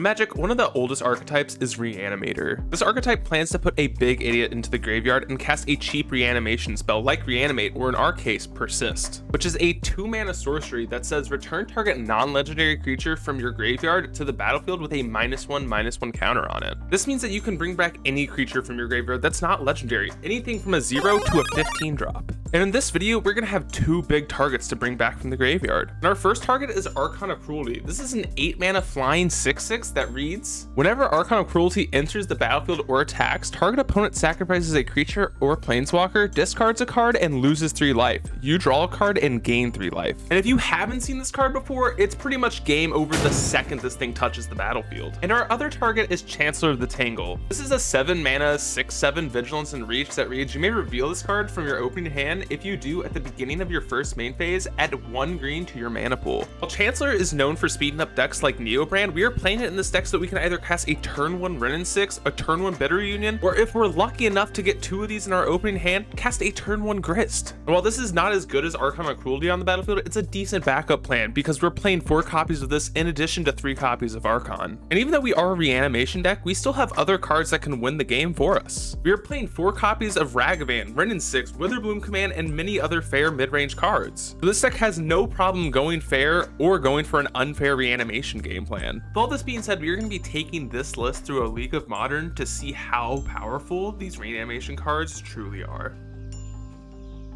Magic, one of the oldest archetypes is Reanimator. This archetype plans to put a big idiot into the graveyard and cast a cheap reanimation spell like Reanimate, or in our case, Persist, which is a 2-mana sorcery that says return target non-legendary creature from your graveyard to the battlefield with a -1/-1 counter on it. This means that you can bring back any creature from your graveyard that's not legendary, anything from a 0 to a 15 drop. And in this video, we're gonna have 2 big targets to bring back from the graveyard. And our first target is Archon of Cruelty. This is an 8-mana flying 6/6 that reads, whenever Archon of Cruelty enters the battlefield or attacks, target opponent sacrifices a creature or planeswalker, discards a card, and loses 3 life. You draw a card and gain 3 life. And if you haven't seen this card before, it's pretty much game over the second this thing touches the battlefield. And our other target is Chancellor of the Tangle. This is a 7-mana 6/7 Vigilance and Reach that reads, you may reveal this card from your opening hand. If you do, at the beginning of your first main phase, add 1 green to your mana pool. While Chancellor is known for speeding up decks like Neobrand, we are playing it in this deck so that we can either cast a turn 1 Wrenn and 6, a turn 1 Bitter Union, or if we're lucky enough to get 2 of these in our opening hand, cast a turn 1 Grist. And while this is not as good as Archon of Cruelty on the battlefield, it's a decent backup plan because we're playing 4 copies of this in addition to 3 copies of Archon. And even though we are a reanimation deck, we still have other cards that can win the game for us. We are playing 4 copies of Ragavan, Wrenn and 6, Witherbloom Command, and many other fair mid-range cards. So this deck has no problem going fair or going for an unfair reanimation game plan. With all this being said, we are going to be taking this list through a League of Modern to see how powerful these reanimation cards truly are.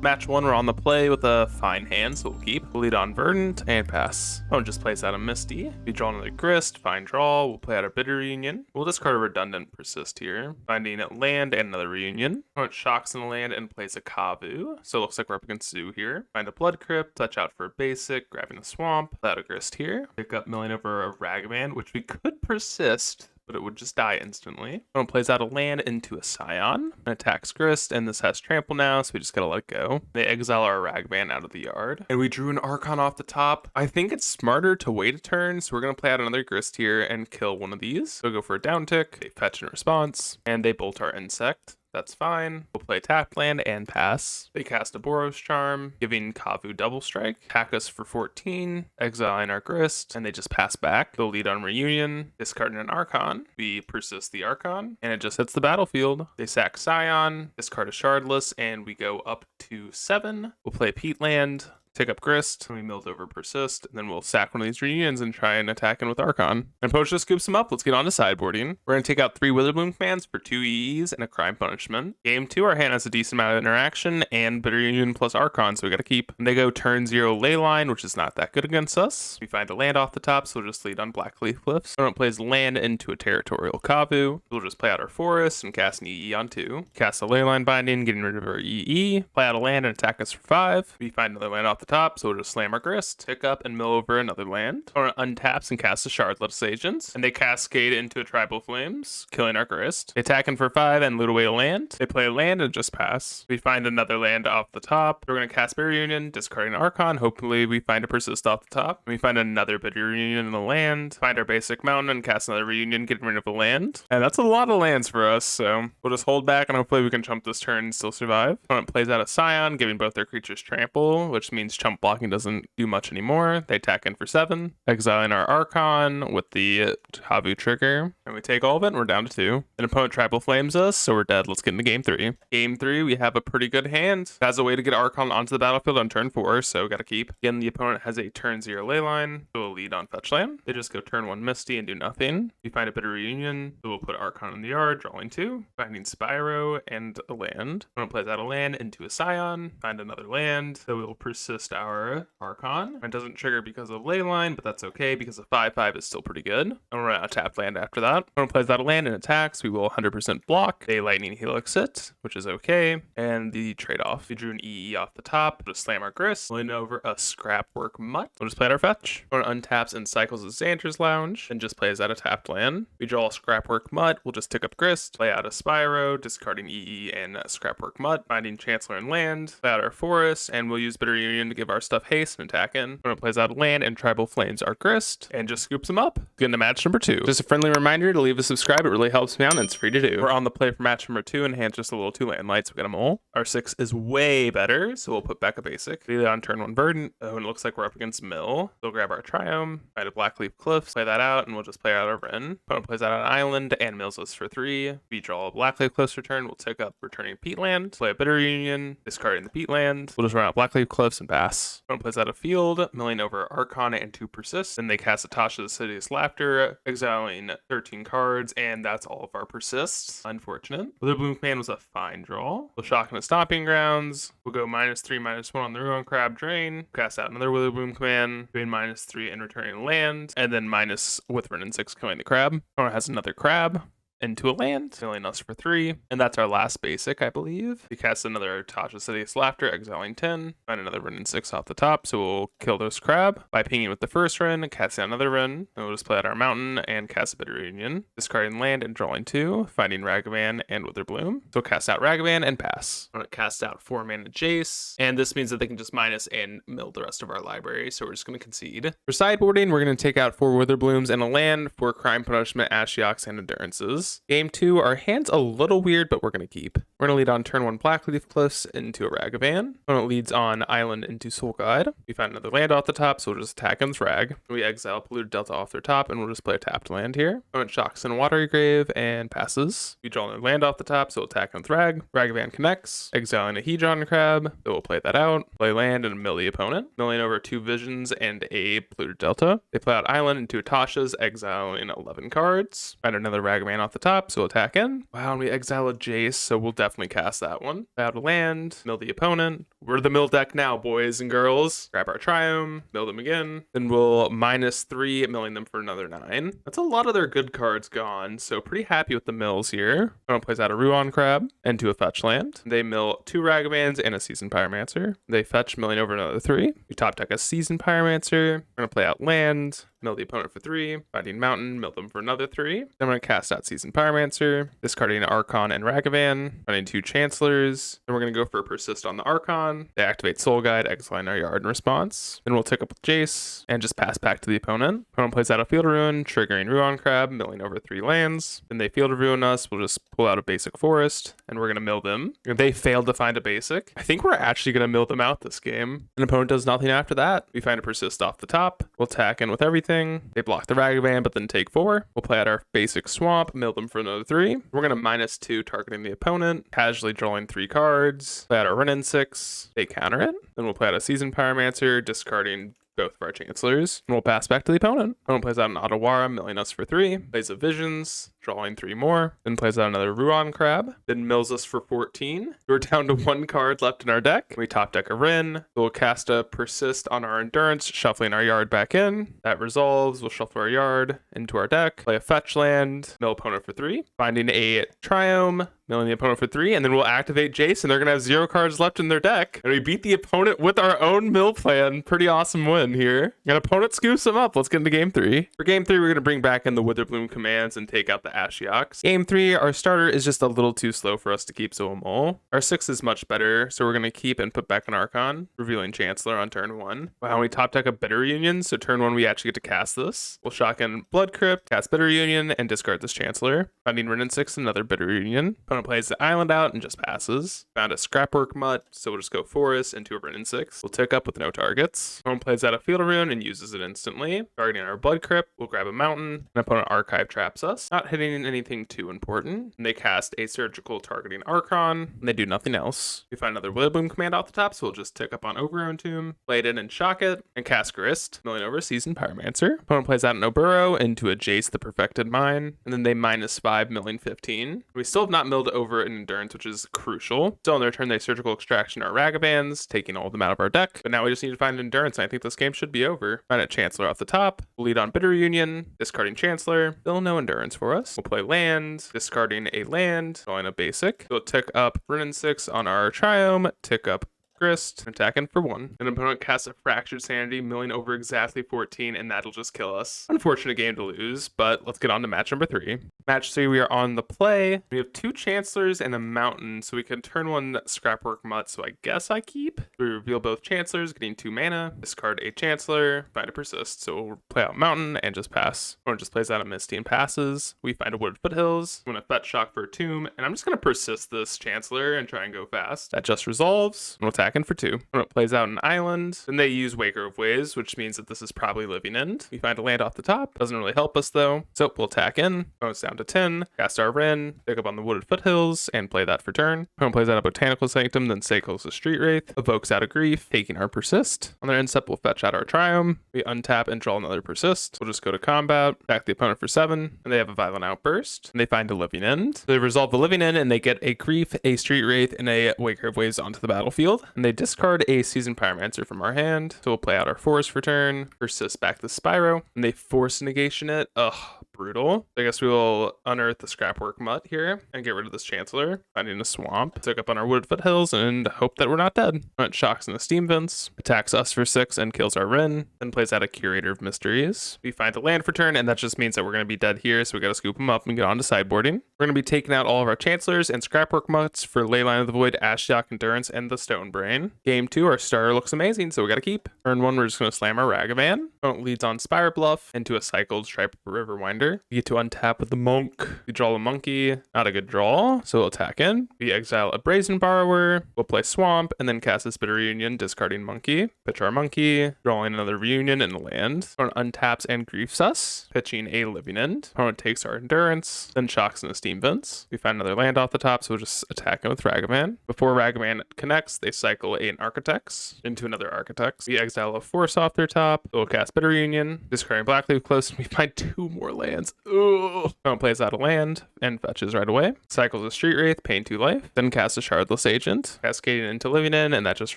Match 1, we're on the play with a fine hand, so we'll keep. We'll lead on Verdant and pass. Oh, just plays out a Misty. We draw another Grist, fine draw. We'll play out a Bitter Reunion. We'll discard a redundant Persist here. Finding a land and another Reunion. Opponent shocks in the land and plays a Kavu. So it looks like we're up against Zoo here. Find a Blood Crypt, touch out for a basic, grabbing a Swamp. Play out a Grist here. Pick up milling over a Ragavan, which we could Persist, but it would just die instantly. Opponent plays out a land into a Scion, and attacks Grist, and this has trample now, so we just gotta let it go. They exile our Ragavan out of the yard, and we drew an Archon off the top. I think it's smarter to wait a turn, so we're gonna play out another Grist here and kill one of these. So go for a down tick, they fetch in response, and they bolt our Insect. That's fine. We'll play tap land and pass. They cast a Boros Charm, giving Kavu double strike, attack us for 14, exiling our Grist, and they just pass back. They'll lead on Reunion, discarding an Archon. We persist the Archon, and it just hits the battlefield. They sack Scion, discard a Shardless, and we go up to 7. We'll play Peatland, take up Grist, and we milled over Persist, and then we'll sack one of these Reunions and try and attack in with Archon. And Poach just scoops him up. Let's get on to sideboarding. We're going to take out 3 Witherbloom commands for 2 EEs and a Crime Punishment. Game 2, our hand has a decent amount of interaction and Bitter Union plus Archon, so we got to keep. And they go turn 0 Leyline, which is not that good against us. We find a land off the top, so we'll just lead on Blackleaf Cliffs. Opponent plays land into a Territorial Kavu. We'll just play out our Forest and cast an EE on 2. Cast a Leyline Binding, getting rid of our EE. Play out a land and attack us for 5. We find another land off the top, so we'll just slam our Grist, pick up and mill over another land. Opponent untaps and casts a Shardless Agents, and they cascade into a Tribal Flames, killing our Grist. They attack in for 5 and loot away a land. They play a land and just pass. We find another land off the top. We're going to cast Bitter Union, discarding Archon. Hopefully we find a Persist off the top. We find another Bitter Union in the land, find our basic mountain and cast another Reunion, getting rid of a land. And that's a lot of lands for us, so we'll just hold back and hopefully we can chump this turn and still survive. Opponent plays out a Scion, giving both their creatures trample, which means chump blocking doesn't do much anymore. They attack in for 7, exiling our Archon with the Kavu trigger, and we take all of it and we're down to 2. An opponent Tribal Flames us, so we're dead. Let's get into game 3. Game 3, we have a pretty good hand. It has a way to get Archon onto the battlefield on turn 4, so gotta keep. Again, the opponent has a turn 0 Leyline, so we'll lead on fetch land. They just go turn 1 Misty and do nothing. We find a Bitter Reunion, so we'll put Archon in the yard, drawing 2, finding Spyro and a land. Opponent plays out a land into a Scion, find another land, so we'll persist our Archon. It doesn't trigger because of Leyline, but that's okay because a 5/5 is still pretty good. And we're gonna tap land after that. Opponent plays out a land and attacks. We will 100% block. They Lightning Helix it, which is okay. And the trade-off. We drew an EE off the top. We'll just slam our Grist. Lean over a Scrapwork Mutt. We'll just play out our fetch. Opponent untaps and cycles a Xander's Lounge and just plays out a tapped land. We draw a Scrapwork Mutt. We'll just tick up Grist. Play out a Spyro, discarding EE and Scrapwork Mutt. Finding Chancellor and land. Play out our Forest, and we'll use Bitter Union to give our stuff haste and attack in. Opponent plays out land and Tribal Flames our Grist and just scoops them up. Get into match number 2. Just a friendly reminder to leave a subscribe. It really helps me out and it's free to do. We're on the play for match number 2 and hand just a little 2 land lights. We got a mole. Our 6 is way better, so we'll put back a basic. Lead on turn 1 Verdant. Oh, and it looks like we're up against Mill. We'll grab our Triome, find a Blackleaf Cliffs, play that out, and we'll just play out our Wrenn. Opponent plays out an island and mills us for 3. We draw a Blackleaf Cliffs return. We'll take up returning Peatland, play a Bitter Union, discarding the Peatland. We'll just run out Blackleaf Cliffs and pass. Opponent plays out a field, milling over Archon and 2 persist. Then they cast Atasha's Assiduous Laughter, exiling 13 cards, and that's all of our persists. Unfortunate. Witherbloom Command was a fine draw. We'll shock into Stomping Grounds. We'll go -3/-1 on the Ruin Crab Drain. Cast out another Witherbloom Command, doing -3 and returning land, and then minus with Wrenn and 6 killing the crab. Opponent has another crab into a land, killing us for 3. And that's our last basic, I believe. We cast another Tasha's Assiduous Laughter, exiling 10. Find another Wrenn and 6 off the top, so we'll kill this crab by pinging with the first Wrenn, casting another Wrenn. And we'll just play out our mountain and cast a Bitter Union, discarding land and drawing 2, finding Ragavan and Witherbloom. So cast out Ragavan and pass. I'm gonna cast out 4-mana Jace, and this means that they can just minus and mill the rest of our library, so we're just gonna concede. For sideboarding, we're gonna take out 4 Witherblooms and a land for Crime Punishment, Ashioks, and Endurances. Game 2, our hand's a little weird, but we're going to keep. We're going to lead on turn 1 Blackleaf Cliffs into a Ragavan. Opponent leads on Island into Soul Guide. We find another land off the top, so we'll just attack and Thrag. We exile Polluted Delta off their top, and we'll just play a tapped land here. Opponent shocks in Watery Grave and passes. We draw another land off the top, so we'll attack and Thrag. Ragavan connects, exiling a Hedron Crab, so we'll play that out. Play land and mill the opponent. Milling over 2 Visions and a Polluted Delta. They play out Island into Atasha's, exiling 11 cards. Find another Ragavan off the top, so we'll attack in. Wow, and we exile a Jace, so we'll definitely cast that one. Play out a land, mill the opponent. We're the mill deck now, boys and girls. Grab our Triome, mill them again. Then we'll -3, milling them for another 9. That's a lot of their good cards gone, so pretty happy with the mills here. Opponent plays out a Ruon Crab into a fetch land. They mill 2 Ragavans and a Seasoned Pyromancer. They fetch, milling over another 3. We top deck a Seasoned Pyromancer. We're gonna play out land, mill the opponent for 3, finding mountain, mill them for another 3. Then I'm going to cast out Seasoned Pyromancer, discarding Archon and Ragavan, running 2 Chancellors. Then we're going to go for a persist on the Archon. They activate Soul Guide, exiling our yard in response. Then we'll tick up with Jace and just pass back to the opponent. Opponent plays out a Field of Ruin, triggering Ruon Crab, milling over 3 lands. Then they Field of Ruin us. We'll just pull out a basic forest, and we're going to mill them. They failed to find a basic. I think we're actually going to mill them out this game. An opponent does nothing after that. We find a persist off the top. We'll attack in with everything. They block the Ragavan, but then take 4. We'll play out our basic swamp, mill them for another 3. We're going to -2, targeting the opponent, casually drawing 3 cards. Play out our Wrenn and 6. They counter it. Then we'll play out a Seasoned Pyromancer, discarding both of our Chancellors. And we'll pass back to the opponent. Opponent plays out an Otawara, milling us for 3. Plays a Visions, drawing 3 more. Then plays out another Ruon Crab. Then mills us for 14. We're down to 1 card left in our deck. We top deck a Wrenn. We'll cast a Persist on our Endurance, shuffling our yard back in. That resolves. We'll shuffle our yard into our deck. Play a fetch land, mill opponent for 3. Finding a Triome, milling the opponent for 3, and then we'll activate Jace, and they're going to have 0 cards left in their deck. And we beat the opponent with our own mill plan. Pretty awesome win here. And opponent scoops them up. Let's get into game 3. For game 3, we're going to bring back in the Witherbloom commands and take out the Ashioks. Game 3, our starter is just a little too slow for us to keep, so a mole. Our 6 is much better, so we're going to keep and put back an Archon, revealing Chancellor on turn 1. Wow, we top deck a Bitter Union, so turn 1 we actually get to cast this. We'll shock in Blood Crypt, cast Bitter Union, and discard this Chancellor. Finding Wrenn and 6, another Bitter Union. Opponent plays the island out and just passes. Found a Scrapwork Mutt, so we'll just go Forest into a Wrenn and 6. We'll tick up with no targets. Opponent plays out a Field of Ruin and uses it instantly. Targeting our Blood Crypt, we'll grab a mountain, and opponent Archive traps us. Not hitting anything too important. And they cast a Surgical targeting Archon, and they do nothing else. We find another Witherbloom command off the top, so we'll just tick up on Overgrown Tomb, play it in and shock it, and cast Grist, milling over Seasoned Pyromancer. Opponent plays out an Oburo into a Jace the Perfected Mine, and then they -5, milling 15. We still have not milled over an Endurance, which is crucial. Still on their turn, they Surgical Extraction our Ragavans, taking all of them out of our deck. But now we just need to find Endurance, and I think this game should be over. Find a Chancellor off the top. We'll lead on Bitter Union, discarding Chancellor. Still no Endurance for us. We'll play land, discarding a land, drawing a basic. We'll tick up Wrenn and 6 on our Triome, tick up Grist, attacking for 1. An opponent casts a Fractured Sanity, milling over exactly 14, and that'll just kill us. Unfortunate game to lose, but let's get on to match number 3. Match 3, we are on the play. We have 2 Chancellors and a Mountain, so we can turn 1 Scrapwork Mutt, so I guess I keep. We reveal both Chancellors, getting 2 mana, discard a Chancellor, find a Persist, so we'll play out Mountain and just pass. Or just plays out a Misty and passes. We find a Wooded Foothills. I'm going to fetch Shock for a Tomb, and I'm just going to persist this Chancellor and try and go fast. That just resolves, and we'll attack in for 2. When it plays out an island, then they use Waker of Waves, which means that this is probably Living End. We find a land off the top, doesn't really help us though, so we'll attack in. Opponent's down to 10, cast our Wrenn, pick up on the Wooded Foothills, and play that for turn. Opponent plays out a Botanical Sanctum, then cycles a Street Wraith, evokes out a Grief, taking our Persist. On their end step, we'll fetch out our Triumph, we untap and draw another Persist. We'll just go to combat, attack the opponent for 7, and they have a Violent Outburst, and they find a Living End. So they resolve the Living End, and they get a Grief, a Street Wraith, and a Waker of Waves onto the battlefield, and they discard a Seasoned Pyromancer from our hand. So we'll play out our Forest for turn, persist back the Spyro, and they force negation it. Ugh, brutal. I guess we will unearth the Scrapwork Mutt here and get rid of this Chancellor, finding a swamp, took up on our Wooded Foothills, and hope that we're not dead. Opponent shocks in the Steam Vents, attacks us for 6 and kills our Wrenn, then plays out a Curator of Mysteries. We find a land for turn, and that just means that we're going to be dead here, so we got to scoop them up and get on to sideboarding. We're going to be taking out all of our Chancellors and Scrapwork Mutts for Leyline of the Void, Ashiok Endurance, and the Stone Brain. Game 2, our starter looks amazing, so we got to keep. Turn 1, we're just going to slam our Ragavan. Opponent leads on Spire Bluff into a cycled Stripe Riverwinder. We get to untap with the Monk. We draw a Monkey, not a good draw, so we'll attack in. We exile a Brazen Borrower. We'll play Swamp, and then cast this Bitter Reunion, discarding Monkey. Pitch our Monkey, drawing another Reunion and a land. Opponent untaps and griefs us, pitching a Living End. Opponent takes our Endurance, then shocks in the Steam Vents. We find another land off the top, so we'll just attack in with Ragavan. Before Ragavan connects, they cycle an Architects into another Architects. We exile a Force off their top. We'll cast Bitter Reunion, discarding Blackleaf Close, and we find 2 more lands. Ooh. Opponent plays out a land and fetches right away. Cycles a Street Wraith, paying 2 life. Then casts a Shardless Agent, cascading into Living End, and that just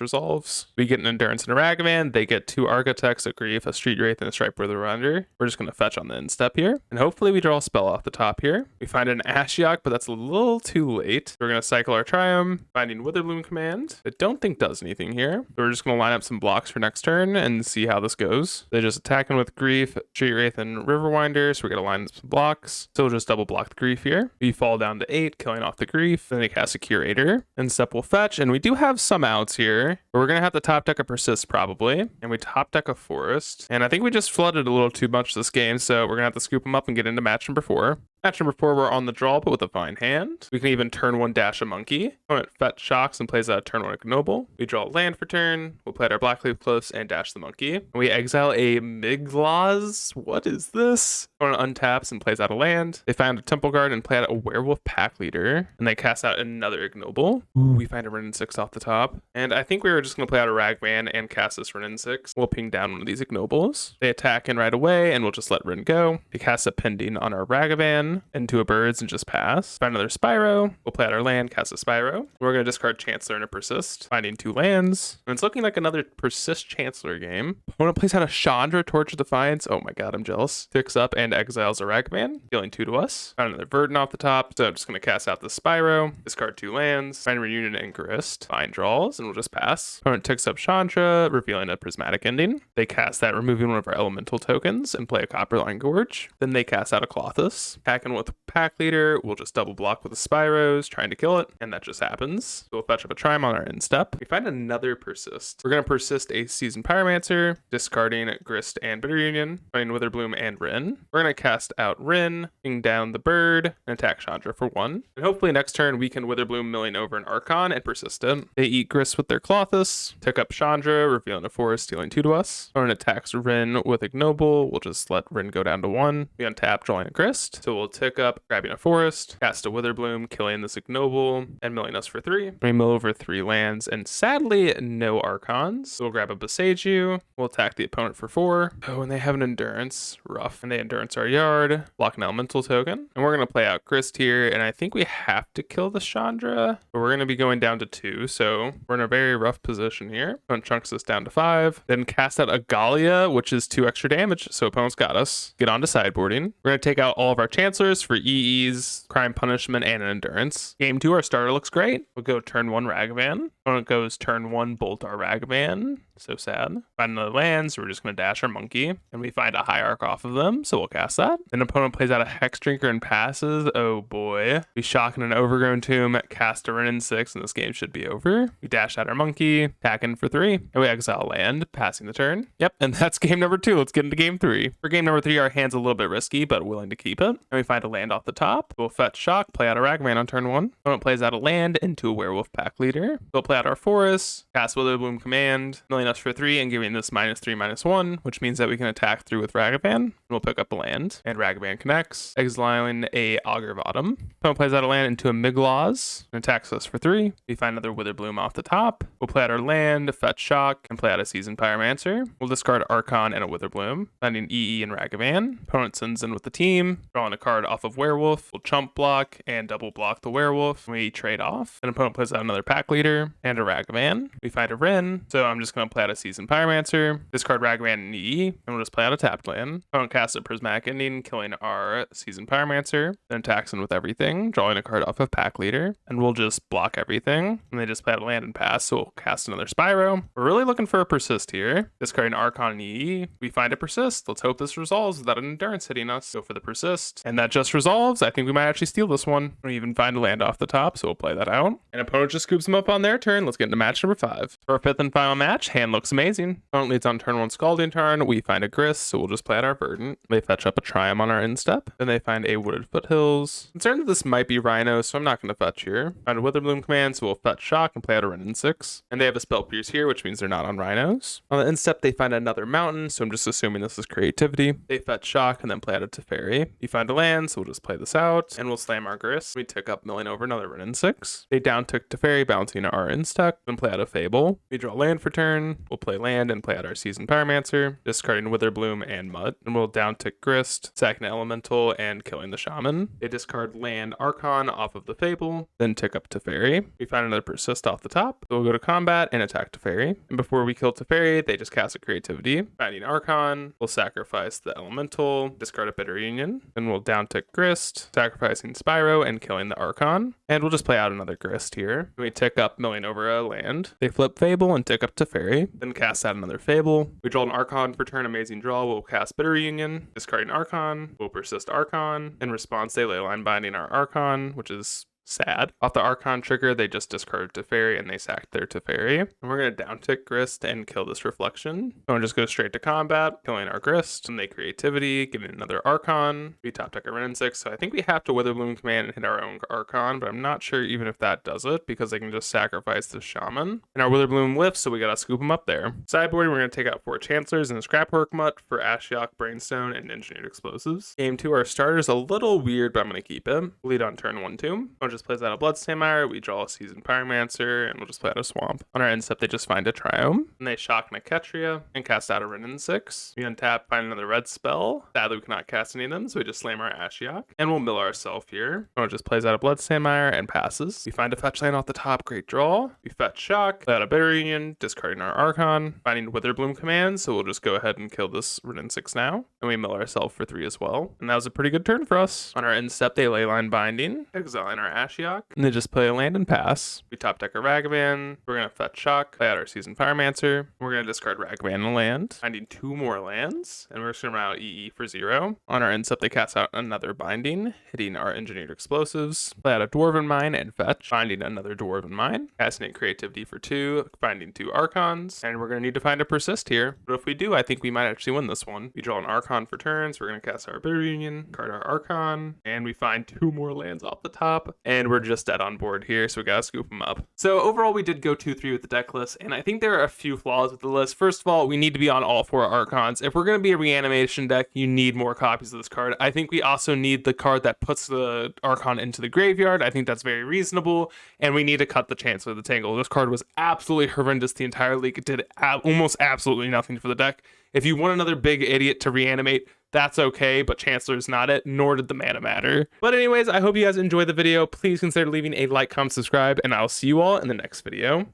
resolves. We get an Endurance and a Ragavan. They get 2 Architects, a Grief, a Street Wraith, and a Stripe Riverwinder. We're just going to fetch on the end step here. And hopefully we draw a spell off the top here. We find an Ashiok, but that's a little too late. We're going to cycle our Triumph, finding Witherbloom Command. I don't think does anything here. So we're just going to line up some blocks for next turn and see how this goes. They just attacking with Grief, Street Wraith, and Riverwinder. So we're going to line up some blocks. So we'll just double block the Grief here. We fall down to 8, killing off the Grief. Then they cast a Curator. And step will fetch. And we do have some outs here, but we're going to have to top deck a Persist probably. And we top deck a Forest. And I think we just flooded a little too much this game. So we're going to have to scoop them up and get into match number 4. Match number 4, we're on the draw, but with a fine hand. We can even turn 1 dash a Monkey. Opponent fetch shocks and plays out a turn 1 Ignoble. We draw a land for turn. We'll play our Blackleaf Cliffs and dash the Monkey. And we exile a Migloz. What is this? Opponent untaps and plays out a land. They find a Temple Guard and play out a Werewolf Pack Leader. And they cast out another Ignoble. Ooh, we find a Wrenn 6 off the top. And I think we were just going to play out a Ragavan and cast this Wrenn 6. We'll ping down one of these Ignobles. They attack in right away, and we'll just let Wrenn go. We cast a Pending on our Ragavan into a Birds and just pass. Find another Spyro. We'll play out our land, cast a Spyro. We're going to discard Chancellor and a Persist, finding 2 lands. And it's looking like another Persist Chancellor game. Opponent plays out a Chandra, Torch of Defiance. Oh my god, I'm jealous. Picks up and exiles a Ragavan, dealing 2 to us. Found another Verdant off the top, so I'm just going to cast out the Spyro, discard 2 lands, find Reunion and Grist, find draws, and we'll just pass. Opponent picks up Chandra, revealing a Prismatic Ending. They cast that, removing one of our elemental tokens, and play a Copperline Gorge. Then they cast out a Clothis, attacking with Pack Leader. We'll just double block with the Spyros, trying to kill it, and that just happens. So we'll fetch up a Triumph on our end step. We find another Persist. We're going to persist a Seasoned Pyromancer, discarding Grist and Bitter Union, finding Witherbloom and Wrenn. We're going to cast out Wrenn, bring down the Bird, and attack Chandra for 1. And hopefully next turn we can Witherbloom, milling over an Archon and persist it. They eat Grist with their Clothis, took up Chandra, revealing a Forest, dealing 2 to us. Opponent attacks Wrenn with Ignoble. We'll just let Wrenn go down to 1. We untap, drawing a Grist. So we'll tick up, grabbing a Forest, cast a Witherbloom, killing this Ignoble, and milling us for 3. We mill over 3 lands, and sadly, no Archons. So we'll grab a Boseiju. We'll attack the opponent for 4. Oh, and they have an Endurance. Rough. And they Endurance our yard, block an Elemental token. And we're going to play out Grist here, and I think we have to kill the Chandra, but we're going to be going down to 2, so we're in a very rough position here. Opponent chunks us down to 5. Then cast out a Galia, which is 2 extra damage, so opponent's got us. Get on to sideboarding. We're going to take out all of our Chancellors for EEs, Crime Punishment, and an Endurance. Game 2, our starter looks great. We'll go turn 1 Ragavan. Opponent goes turn 1 Boltar Ragavan. So sad. Find another land, so we're just going to dash our monkey. And we find a Hierarch off of them, so we'll cast that. Then opponent plays out a Hex Drinker and passes. Oh boy. We shock in an Overgrown Tomb, cast a Wrenn 6, and this game should be over. We dash out our monkey, attack in for 3, and we exile land, passing the turn. Yep, and that's game number 2. Let's get into game 3. For game number 3, our hand's a little bit risky, but willing to keep it. And we find a land off the top. We'll fetch shock, play out a Ragavan on turn 1. Opponent plays out a land into a Werewolf Pack Leader. We'll play out our forest, cast Witherbloom Command, milling us for 3, and giving this -3/-1, which means that we can attack through with Ragavan. We'll pick up a land, and Ragavan connects, exiling a Augur of Autumn. Opponent plays out a land into a Migloz, and attacks us for 3. We find another Witherbloom off the top. We'll play out our land, fetch shock, and play out a Seasoned Pyromancer. We'll discard Archon and a Witherbloom, finding EE and Ragavan. Opponent sends in with the team, drawing a card off of Werewolf. We'll chump block and double block the Werewolf. We trade off. An opponent plays out another Pack Leader and a Ragavan. We find a Wrenn, so I'm just going to play out a Seasoned Pyromancer, discard Ragavan and EE, and we'll just play out a tapped land. Opponent casts a Prismatic Ending, killing our Seasoned Pyromancer, then attacks in with everything, drawing a card off of Pack Leader, and we'll just block everything. And they just play out a land and pass, so we'll cast another Spyro. We're really looking for a persist here. Discarding Archon and EE, we find a persist. Let's hope this resolves without an endurance hitting us. Go for the persist, and that just resolves. I think we might actually steal this one. We even find a land off the top, so we'll play that out. And opponent just scoops them up on their turn. Let's get into match number 5. For our 5th and final match, hand looks amazing. Opponent leads on turn 1 Scalding Tarn. We find a Grist, so we'll just play out our Verdant. They fetch up a Triumph on our end step. Then they find a Wooded Foothills. Concerned that this might be Rhino, so I'm not going to fetch here. Find a Witherbloom Command, so we'll fetch shock and play out a Wrenn 6. And they have a Spell Pierce here, which means they're not on Rhinos. On the end step, they find another Mountain, so I'm just assuming this is creativity. They fetch shock and then play out a Teferi. You find a land, so we'll just play this out, and we'll slam our Grist. We tick up, milling over another Wrenn 6. They down tick Teferi, bouncing our instep, then play out a Fable. We draw land for turn. We'll play land and play out our Seasoned Pyromancer, discarding Witherbloom and Mud. And we'll down tick Grist, sacking Elemental, and killing the Shaman. They discard land Archon off of the Fable, then tick up Teferi. We find another persist off the top. So we'll go to combat and attack Teferi. And before we kill Teferi, they just cast a creativity. Finding Archon, we'll sacrifice the Elemental, discard a Bitter Union. Then we'll down tick Grist, sacrificing Spyro and killing the Archon. And we'll just play out another Grist here. We tick up, milling over a land. They flip Fable and tick up Teferi, then cast out another Fable. We draw an Archon for turn, amazing draw. We'll cast Bitter Union, discarding Archon. We'll persist Archon. In response, they leyline binding our Archon, which is sad. Off the Archon trigger, they just discarded Teferi and they sacked their Teferi. And we're going to downtick Grist and kill this Reflection. And just go straight to combat, killing our Grist. And they creativity, getting another Archon. We top deck a Wrenn 6, so I think we have to Witherbloom Command and hit our own Archon, but I'm not sure even if that does it, because they can just sacrifice the Shaman. And our Witherbloom lifts, so we gotta scoop them up there. Sideboard, we're going to take out 4 Chancellors and a Scrapwork Mutt for Ashiok, Brainstone, and Engineered Explosives. Game 2, our starter's a little weird, but I'm going to keep it. Lead on turn 1 Tomb. Just plays out a Bloodstained Mire, we draw a Seasoned Pyromancer, and we'll just play out a Swamp. On our end step, they just find a Triome, and they shock Neketria, and cast out a Wrenn 6. We untap, find another red spell. Sadly, we cannot cast any of them, so we just slam our Ashiok, and we'll mill ourselves here. It just plays out a Bloodstained Mire and passes. We find a fetch land off the top, great draw. We fetch shock, play out a Bitter Union, discarding our Archon, finding Witherbloom Command, so we'll just go ahead and kill this Wrenn 6 now, and we mill ourselves for 3 as well. And that was a pretty good turn for us. On our end step, they leyline binding, exiling our Ashiok, and they just play a land and pass. We top deck a Ragavan. We're going to fetch shock, play out our Seasoned Pyromancer. We're going to discard Ragavan and land, finding 2 more lands, and we're just going to run out EE for 0. On our end step, they cast out another binding, hitting our Engineered Explosives. Play out a Dwarven Mine and fetch, finding another Dwarven Mine. Casting creativity for 2, finding 2 Archons, and we're going to need to find a persist here. But if we do, I think we might actually win this one. We draw an Archon for turns. We're going to cast our Bitter Union, card our Archon, and we find 2 more lands off the top, and we're just dead on board here, so we gotta scoop them up. So overall, we did go 2-3 with the deck list, and I think there are a few flaws with the list. First of all, we need to be on all 4 Archons. If we're going to be a reanimation deck, you need more copies of this card. I think we also need the card that puts the Archon into the graveyard. I think that's very reasonable, and we need to cut the Chancellor of the Tangle. This card was absolutely horrendous the entire league. It did almost absolutely nothing for the deck. If you want another big idiot to reanimate, that's okay, but Chancellor's not it, nor did the mana matter. But anyways, I hope you guys enjoyed the video. Please consider leaving a like, comment, subscribe, and I'll see you all in the next video.